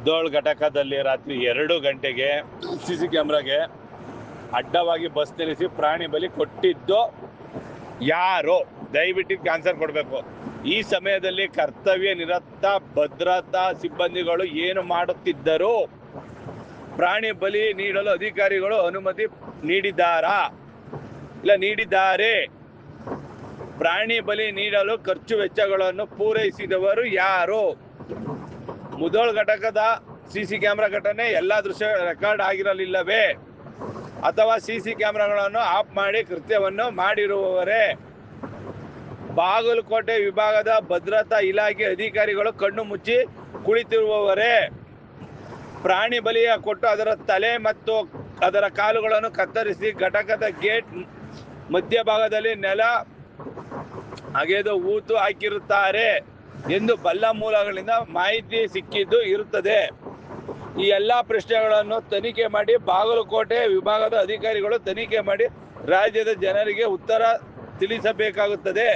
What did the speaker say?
ಮುಧೋಳ್ ಘಟಕದಲ್ಲಿ ರಾತ್ರಿ 2 ಗಂಟೆಗೆ ಸಿಸಿ ಕ್ಯಾಮ್ರಾಗೆ ಅಡ್ಡವಾಗಿ ಬಸ್ ನಿಲ್ಲಿಸಿ ಪ್ರಾಣಿ ಬಲಿ ಕೊಟ್ಟಿದ್ದು ಯಾರು? ದಯವಿಟ್ಟು ಕ್ಯಾನ್ಸರ್ ಕೊಡಬೇಕು. ಈ ಸಮಯದಲ್ಲಿ ಕರ್ತವ್ಯ ನಿರತ ಭದ್ರತಾ ಸಿಬ್ಬಂದಿಗಳು ಏನು ಮಾಡುತ್ತಿದ್ದರು? ಪ್ರಾಣಿ ಬಲಿ ನೀಡಲು ಅಧಿಕಾರಿಗಳು ಅನುಮತಿ ನೀಡಿದ್ದಾರಾ? ಇಲ್ಲ ನೀಡಿದ್ದಾರೆ? ಪ್ರಾಣಿ ಬಲಿ ನೀಡಲು ಖರ್ಚು ವೆಚ್ಚಗಳನ್ನು ಪೂರೈಸಿದವರು ಯಾರು? ಮುಧೋಳ್ ಘಟಕದ ಸಿಸಿ ಕ್ಯಾಮೆರಾ ಘಟನೆ ಎಲ್ಲಾ ದೃಶ್ಯ ರೆಕಾರ್ಡ್ ಆಗಿರಲಿಲ್ಲವೇ? ಅಥವಾ ಸಿಸಿ ಕ್ಯಾಮೆರಾಗಳನ್ನು ಆಫ್ ಮಾಡಿ ಕೃತ್ಯವನ್ನು ಮಾಡಿರುವವರೇ? ಬಾಗಲಕೋಟೆ ವಿಭಾಗದ ಭದ್ರತಾ ಇಲಾಖೆ ಅಧಿಕಾರಿಗಳು ಕಣ್ಣು ಮುಚ್ಚಿ ಕುಳಿತಿರುವವರೇ? ಪ್ರಾಣಿ ಬಲಿಯ ಕೊಟ್ಟು ಅದರ ತಲೆ ಮತ್ತು ಅದರ ಕಾಲುಗಳನ್ನು ಕತ್ತರಿಸಿ ಘಟಕದ ಗೇಟ್ ಮಧ್ಯಭಾಗದಲ್ಲಿ ನೆಲ ಅಗೆದು ಹೂತು ಹಾಕಿರುತ್ತಾರೆ ಎಂದು ಬಲ್ಲ ಮೂಲಗಳಿಂದ ಮಾಹಿತಿ ಸಿಕ್ಕಿದ್ದು ಇರುತ್ತದೆ. ಈ ಎಲ್ಲ ಪ್ರಶ್ನೆಗಳನ್ನು ತನಿಖೆ ಮಾಡಿ ಬಾಗಲಕೋಟೆ ವಿಭಾಗದ ಅಧಿಕಾರಿಗಳು ತನಿಖೆ ಮಾಡಿ ರಾಜ್ಯದ ಜನರಿಗೆ ಉತ್ತರ ತಿಳಿಸಬೇಕಾಗುತ್ತದೆ.